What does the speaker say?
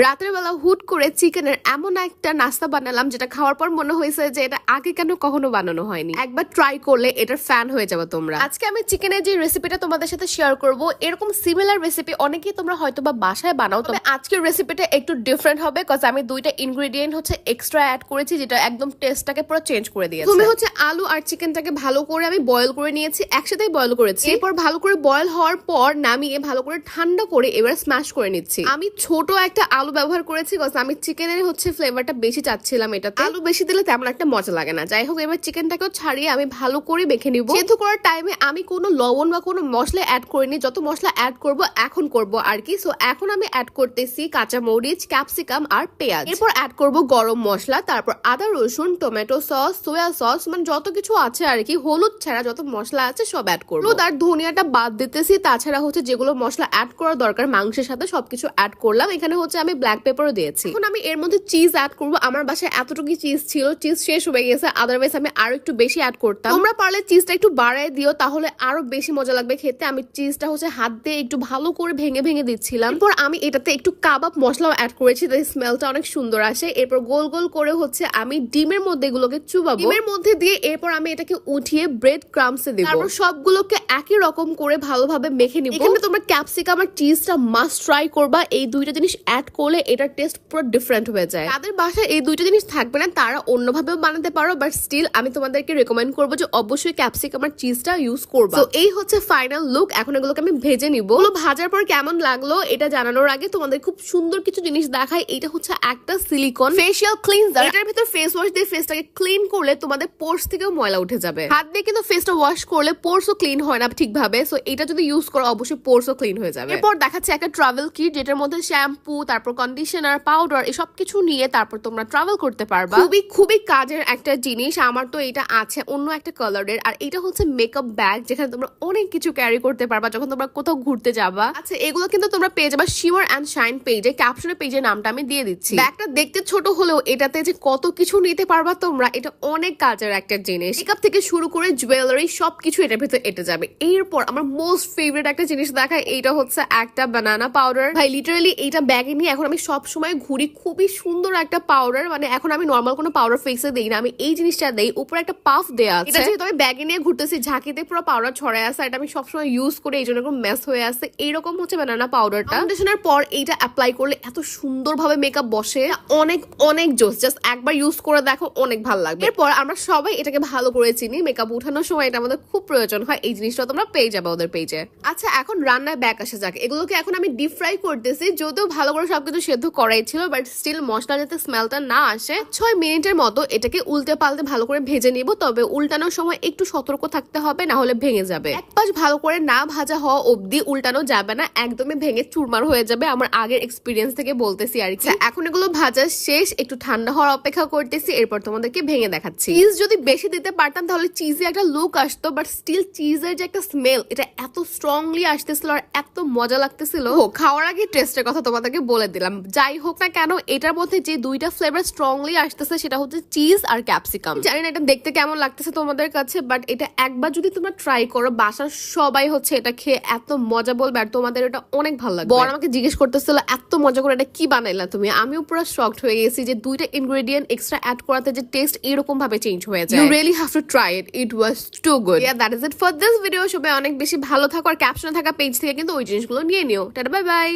রাতের বেলা হুট করে চিকেনের এমন একটা নাস্তা বানালাম যেটা খাওয়ার পর মনে হয়েছে যে এটা আগে কেন কখনো বানানো হয়নি। একবার ট্রাই করলে এটার ফ্যান হয়ে যাবে তোমরা। আজকে আমি চিকেনের যে রেসিপিটা তোমাদের সাথে শেয়ার করব, এরকম সিমিলার রেসিপি অনেকেই তোমরা হয়তো বা বাসায় বানাও, তবে আজকের রেসিপিটা একটু ডিফারেন্ট হবে কজ আমি দুইটা ইনগ্রেডিয়েন্ট হচ্ছে এক্সট্রা অ্যাড করেছি যেটা একদম টেস্টটাকে পুরো চেঞ্জ করে দিয়েছে। তুমি হচ্ছে আলু আর চিকেনটাকে ভালো করে আমি বয়েল করে নিয়েছি, একসাথেই বয়েল করেছি। এরপর ভালো করে বয়েল হওয়ার পর নামিয়ে ভালো করে ঠান্ডা করে এবার স্ম্যাশ করে নিচ্ছি। আমি ছোট একটা আলু ব্যবহার করেছি কজ আমি চিকেনের হচ্ছে ফ্লেভারটা বেশি চাচ্ছিলাম এটাতে। আলু বেশি দিলে তেমন একটা মজা লাগে না। যাই হোক, এবার চিকেনটাকেও ছাড়িয়ে আমি ভালো করে মেখে নিব। সেদ্ধ করার টাইমে আমি কোনো লবণ বা কোনো মশলা অ্যাড করিনি, যত মশলা অ্যাড করব এখন করব আর কি। সো এখন আমি অ্যাড করতেছি কাঁচা মরিচ, ক্যাপসিকাম আর পেঁয়াজ। এরপর অ্যাড করব গরম মশলা, তারপর আদা রসুন, টমেটো সস, সোয়া সস, মানে যত কিছু আছে আর কি। হলুদ ছাড়া যত মশলা আছে সব অ্যাড করব। হলুদ আর ধনিয়াটা বাদ দিতেছি, তাছাড়া হচ্ছে যেগুলো মশলা অ্যাড করা দরকার মাংসের সাথে সবকিছু অ্যাড করলাম। এখানে হচ্ছে আমি ব্ল্যাক পেপারও দিয়েছি। এখন আমি এর মধ্যে চিজ অ্যাড করব। আমার বাসায় এতটুকু চিজ ছিল, চিজ শেষ হয়ে গেছে, আদারওয়াইজ আমি আরো একটু বেশি অ্যাড করতাম। তোমরা পারলে চিজটা একটু বাড়ায় দিও, তাহলে আরো বেশি মজা লাগবে খেতে। আমি চিজটা হচ্ছে হাত দিয়ে একটু ভালো করে ভেঙে ভেঙে দিচ্ছিলাম। এরপর আমি এটাতে একটু কাবাব মশলাও অ্যাড করেছি, তাই স্মেলটা অনেক সুন্দর আসে। এরপর গোল গোল করে হচ্ছে আমি ডিমের মধ্যে এগুলোকে চুবাবো। ডিমের মধ্যে দিয়ে এরপর আমি এটাকে উঠিয়ে ব্রেড ক্রাম্বসে দেব। তারপর সবগুলোকে একই রকম করে ভালোভাবে মেখে নিব। এখানে তোমরা ক্যাপসিকাম আর চিজটা মাস্ট ট্রাই করবা। এই দুইটা জিনিস অ্যাড করলে এটার টেস্ট পুরো ডিফারেন্ট হয়ে যায়। তাদের বাসায় এই দুইটা জিনিস থাকবে না, তারা অন্যভাবেও বানাতে পারো, বাট স্টিল আমি তোমাদেরকে রেকমেন্ড করবো যে অবশ্যই ক্যাপসিকাম আর চিজটা ইউজ করবা। তো এই হচ্ছে ফাইনাল লুক। এখন এগুলোকে আমি ভেজে নিব। ভাজার পর কেমন লাগলো এটা জানানোর আগে তোমাদের খুব সুন্দর কিছু জিনিস দেখাই। এটা হচ্ছে একটা সিলিকন ফেশিয়াল ক্লিনজার। এটার ভিতর ফেস ওয়াশ দিয়ে ফেসটাকে ক্লিন করলে তোমাদের পোর্স থেকেও ময়লা উঠে যাবে। হাত দিয়ে কিন্তু ফেসটা ওয়াশ করলে পোর্সও ক্লিন হয় না ঠিকভাবে। সো এটা যদি ইউজ করো অবশ্যই পোর্সও ক্লিন হয়ে যাবে। এরপর দেখাচ্ছে একটা ট্রাভেল কিট, যেটার মধ্যে শ্যাম্পু, তারপর কন্ডিশনার, পাউডার, এসব কিছু নিয়ে তারপর তোমরা ট্রাভেল করতে পারবা। খুবই খুবই কাজের একটা জিনিস। আমার তো এটা আছে অন্য একটা কালারের। আর এটা হচ্ছে মেকআপ ব্যাগ, যেখানে তোমরা অনেক কিছু ক্যারি করতে পারবা যখন তোমরা কোথাও ঘুরতে যাবা। আচ্ছা, এগুলো কিন্তু তোমরা পেয়ে যাবা শিওর অ্যান্ড শাইন পেজে। ক্যাপশনে পেজের নামটা আমি দিয়ে দিচ্ছি। ব্যাগটা দেখতে ছোট হলেও এটাতে যে কত কিছু নিতে পারবা তোমরা, এটা অনেক কাজের একটা জিনিস। মেকআপ থেকে শুরু করে জুয়েলারি সবকিছু এটার ভিতরে এটে যাবে। এরপর আমার মোস্ট ফেভারিট একটা জিনিস দেখায়, এইটা হচ্ছে একটা বানানা পাউডার। ভাই লিটারালি এইটা ব্যাগে নিয়ে এখন আমি সব সময় ঘুরি। খুবই সুন্দর একটা পাউডার, মানে এখন আমি নর্মাল কোনো পাউডার ফেসে দেই না, আমি এই জিনিসটা দেই। উপরে একটা পাফ দেয়া আছে। এটা যেহেতু আমি ব্যাগে নিয়ে ঘুরতেছি, ঝাঁকিতে পুরো পাউডার ছড়ায় আছে। এটা আমি সবসময় ইউজ করি, এই জন্য কোনো মেস হয়ে আছে। এইরকম হচ্ছে বানানা পাউডারটা। ফাউন্ডেশনের পর এইটা অ্যাপ্লাই করলে এত সুন্দরভাবে মেকআপ বসে, অনেক অনেক জোস। জাস্ট একবার ইউজ করে দেখো, অনেক ভালো লাগবে। এরপর আমরা সবাই এটাকে ভালো করে চিনি, মেকআপ উঠানোর সময় এটা আমাদের খুব প্রয়োজন হয়। এই জিনিসটা তোমরা পেয়ে যাবে ওদের পেজে। আচ্ছা, এখন রান্নায় ব্যাক আসা যাক। এগুলোকে এখন আমি ডিপ ফ্রাই করতেছি, যদিও ভালো করে সবকিছু সেদ্ধ করাই ছিল, বাট স্টিল মশলা যাতে স্মেলটা না আসে 6 মিনিটের মতো এটাকে উল্টে পাল্টে ভালো করে ভেজে নিব। তবে উল্টানোর সময় একটু সতর্ক থাকতে হবে, না হলে ভেঙে যাবে। এক পাশ ভালো করে না ভাজা হওয়া অবধি উল্টানো যাবে না, একদমই ভেঙে চুরমার হয়ে যাবে। আমার আগের এক্সপিরিয়েন্স থেকে বলতেছি আর কি। এখন এগুলো ভাজা শেষ, একটু ঠান্ডা হওয়ার অপেক্ষা করতেছি। এরপর তোমাদেরকে ভেঙে দেখাচ্ছি। চিজ যদি বেশি দিতে পারতাম তাহলে চিজে একটা লুক আসতো, বাট স্টিল চিজের যে একটা স্মেল, এটা এত স্ট্রংলি আসতেছিল আর এত মজা লাগতেছিল। খাওয়ার আগে টেস্টের কথা তোমাদেরকে বলে দিলাম। যাই হোক না কেন, এটার মধ্যে যে দুইটা ফ্লেভার স্ট্রংলি আসতেছে সেটা হচ্ছে চিজ আর ক্যাপসিকাম। জানি না এটা দেখতে কেমন লাগতেছে তোমাদের কাছে, বাট এটা একবার যদি তোমরা ট্রাই করো, বাসার সবাই হচ্ছে এটা খেয়ে এত মজা বলবে আর তোমাদের এটা অনেক ভালো লাগবে। বর আমাকে জিজ্ঞেস করতেছিল এত মজা করে এটা কি বানাইলা তুমি। আমিও পুরো শকড হয়ে গেছি যে দুইটা ইনগ্রেডিয়েন্ট এক্সট্রা অ্যাড করাতে যে টেস্ট এরকম ভাবে চেঞ্জ হয়ে যায়। You really have to try it, it was too good. Yeah, that is it for this video. সবাই অনেক বেশি ভালো থাকো, আর ক্যাপশনে থাকা পেজ থেকে কিন্তু ওই জিনিসগুলো নিয়ে নিও। Tata, bye bye.